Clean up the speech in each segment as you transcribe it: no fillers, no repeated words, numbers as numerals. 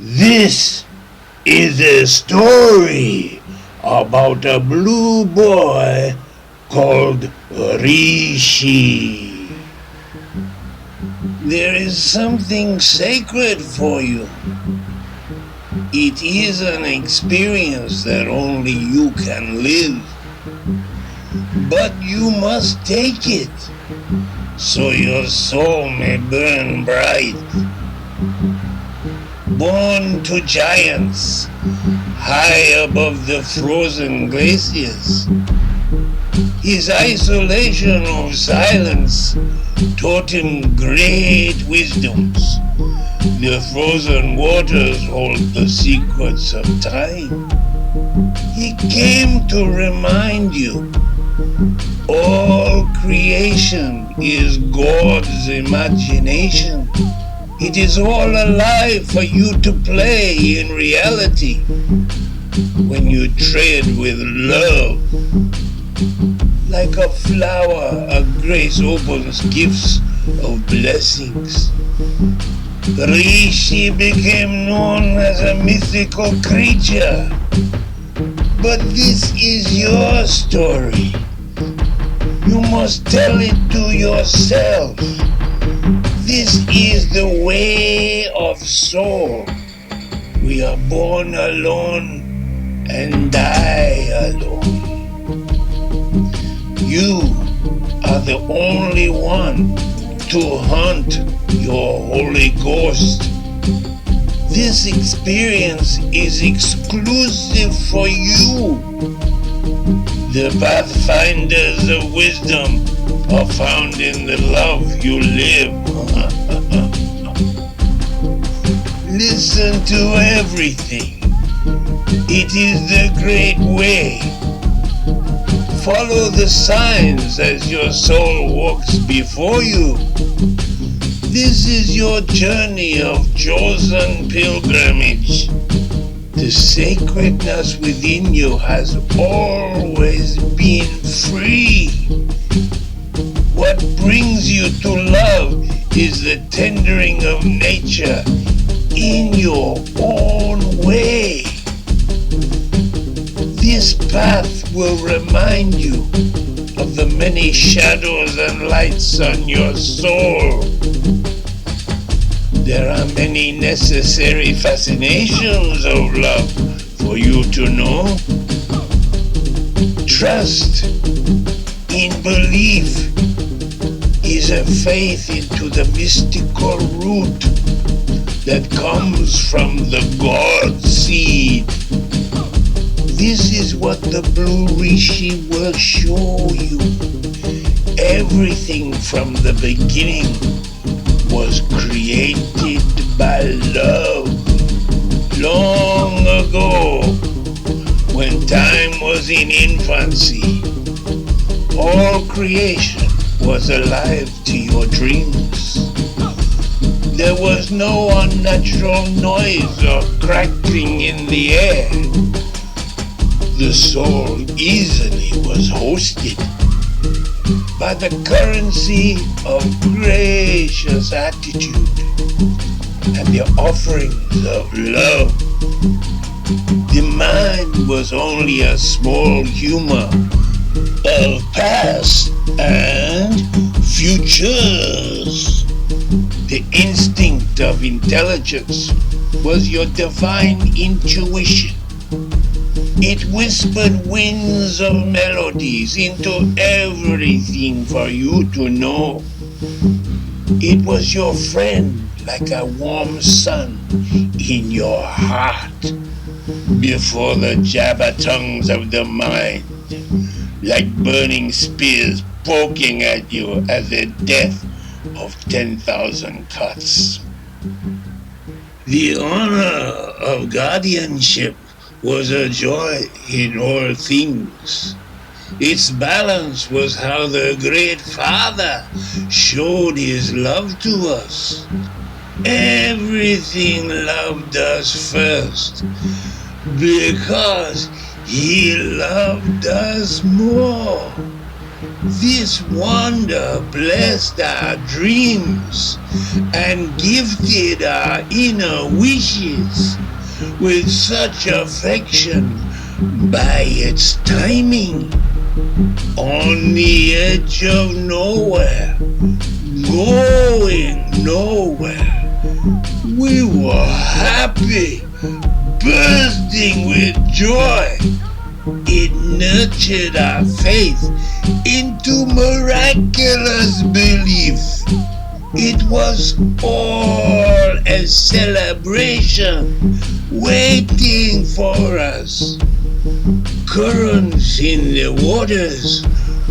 This is a story about a blue boy called Rishi. There is something sacred for you. It is an experience that only you can live. But you must take it, so your soul may burn bright. Born to giants, high above the frozen glaciers, his isolation of silence taught him great wisdoms. The frozen waters hold the secrets of time. He came to remind you, all creation is God's imagination. It is all alive for you to play in reality when you tread with love. Like a flower, a grace opens gifts of blessings. Rishi became known as a mythical creature. But this is your story. You must tell it to yourself. This is the way of soul. We are born alone and die alone. You are the only one to hunt your Holy Ghost. This experience is exclusive for you. The pathfinders of wisdom are found in the love you live. Listen to everything. It is the great way. Follow the signs as your soul walks before you. This is your journey of chosen pilgrimage. The sacredness within you has always been free. What brings you to love is the tendering of nature in your own way. This path will remind you of the many shadows and lights on your soul. There are many necessary fascinations of love for you to know. Trust in belief is a faith into the mystical root that comes from the God seed. This is what the Blue Rishi will show you. Everything from the beginning was created by love. Long ago, when time was in infancy, all creation was alive to your dreams. There was no unnatural noise or crackling in the air. The soul easily was hosted by the currency of gracious attitude and the offerings of love. The mind was only a small humor of past and futures. The instinct of intelligence was your divine intuition. It whispered winds of melodies into everything for you to know. It was your friend like a warm sun in your heart before the jabber tongues of the mind, like burning spears poking at you as the death of 10,000 cuts. The honor of guardianship was a joy in all things. Its balance was how the great Father showed his love to us. Everything loved us first because he loved us more. This wonder blessed our dreams and gifted our inner wishes with such affection by its timing. On the edge of nowhere, going nowhere, we were happy, bursting with joy. It nurtured our faith into miraculous belief. It was all a celebration waiting for us. Currents in the waters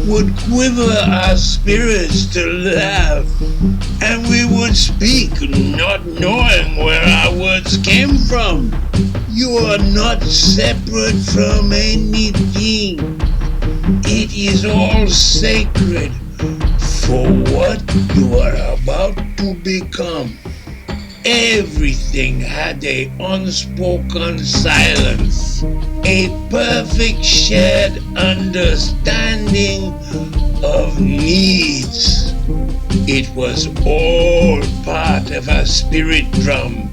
would quiver our spirits to laugh, and we would speak not knowing where our words came from. You are not separate from anything. It is all sacred for what you are about to become. Everything had an unspoken silence, a perfect shared understanding of needs. It was all part of a spirit drum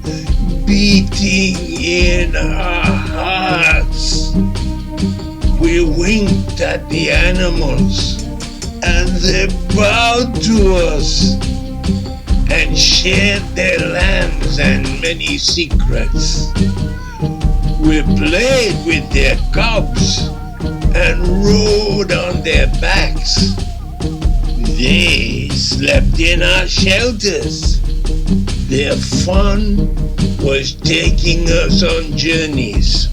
beating in our hearts. We winked at the animals, and they bowed to us and shared their lands and many secrets. We played with their cubs and rode on their backs. They slept in our shelters. Their fun was taking us on journeys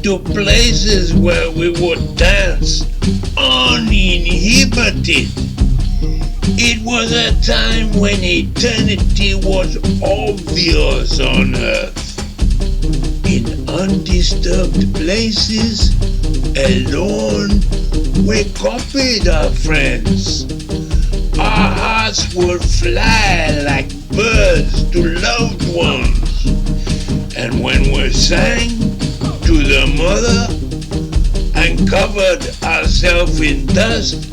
to places where we would dance uninhibited. It was a time when eternity was obvious on earth. In undisturbed places, alone, we copied our friends. Our hearts would fly like birds to loved ones. And when we sang to the mother and covered ourselves in dust,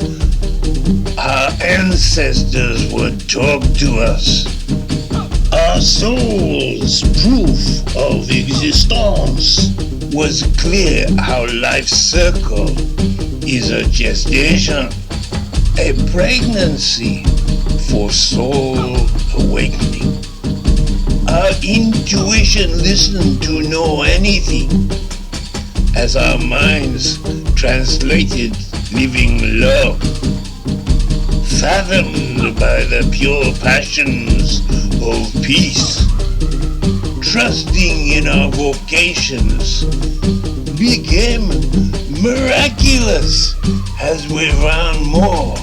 our ancestors would talk to us. Our soul's proof of existence was clear. Our life circle is a gestation, a pregnancy for soul awakening. Our intuition listened to know anything as our minds translated living love, fathomed by the pure passions of peace. Trusting in our vocations became miraculous as we found more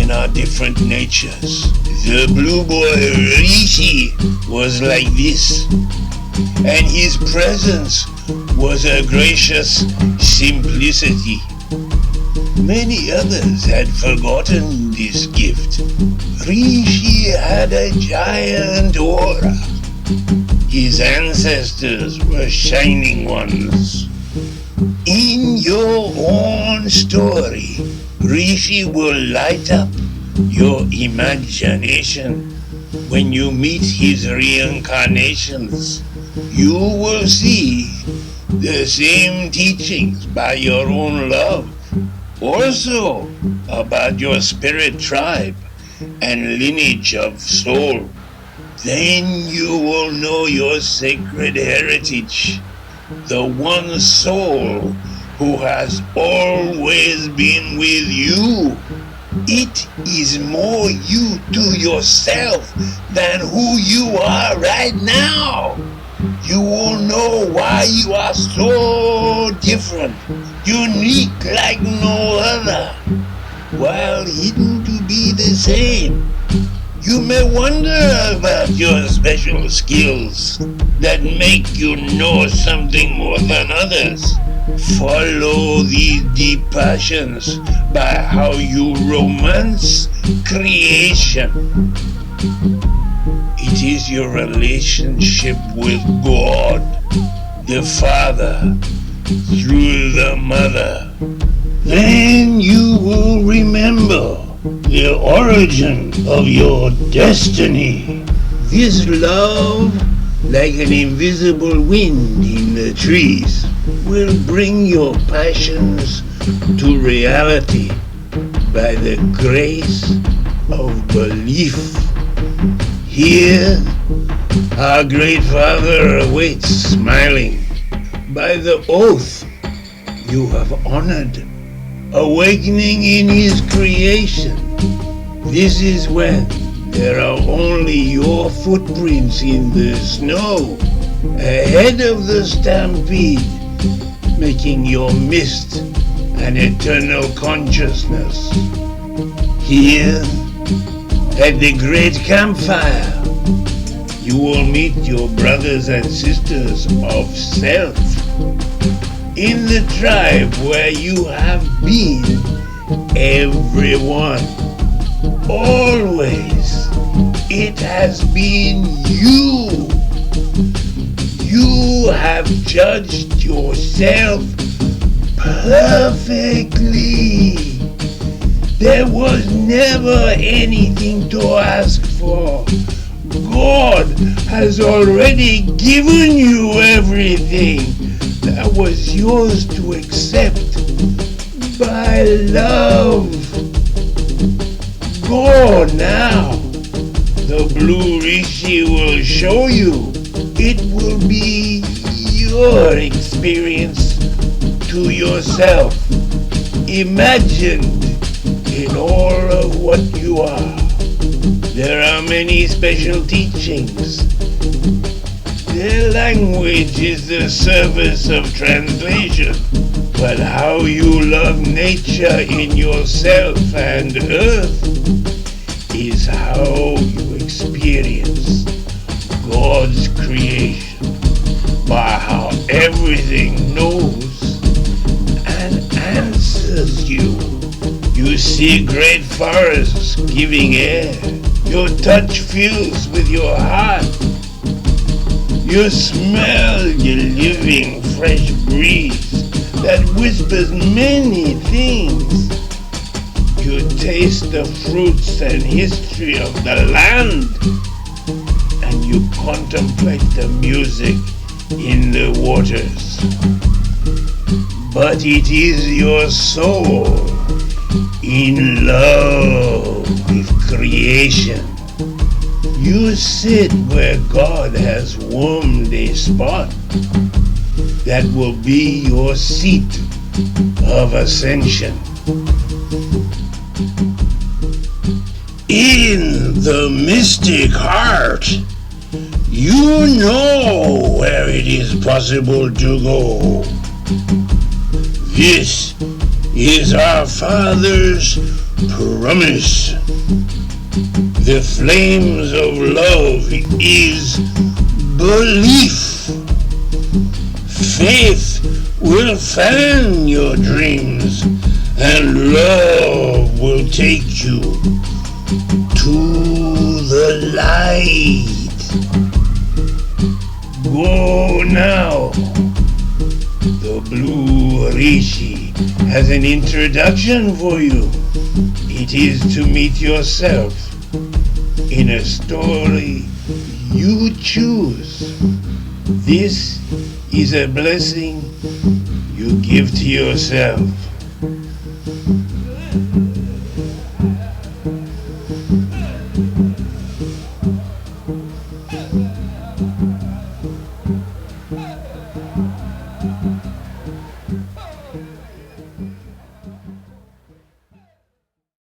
in our different natures. The blue boy Rishi was like this, and his presence was a gracious simplicity. Many others had forgotten this gift. Rishi had a giant aura. His ancestors were shining ones. In your own story, Rishi will light up your imagination. When you meet his reincarnations, you will see the same teachings by your own love, also about your spirit tribe and lineage of soul. Then you will know your sacred heritage, the one soul who has always been with you. It is more you to yourself than who you are right now. You will know why you are so different, unique like no other, while hidden to be the same. You may wonder about your special skills that make you know something more than others. Follow these deep passions by how you romance creation. It is your relationship with God, the Father, through the Mother, Then you will remember the origin of your destiny. This love, like an invisible wind in the trees, will bring your passions to reality by the grace of belief. Here, our great Father awaits smiling by the oath you have honored, awakening in His creation. This is when there are only your footprints in the snow ahead of the stampede, making your mist an eternal consciousness. Here, at the great campfire, you will meet your brothers and sisters of self. In the tribe where you have been, everyone, always, it has been you. You have judged yourself perfectly. There was never anything to ask for. God has already given you everything that was yours to accept by love. Go now. The blue Rishi will show you. It will be your experience to yourself, imagined in all of what you are. There are many special teachings. The language is the service of translation, but how you love nature in yourself and earth is how you experience God's creation, by how everything knows and answers you. You see great forests giving air. Your touch fills with your heart. You smell the living fresh breeze that whispers many things. You taste the fruits and history of the land, and you contemplate the music in the waters. But it is your soul in love with creation. You sit where God has warmed a spot that will be your seat of ascension. In the mystic heart, you know where it is possible to go. This is our Father's promise. The flames of love is belief. Faith will fan your dreams, and love will take you to the light. Go now. The blue Rishi has an introduction for you. It is to meet yourself in a story you choose. This is a blessing you give to yourself.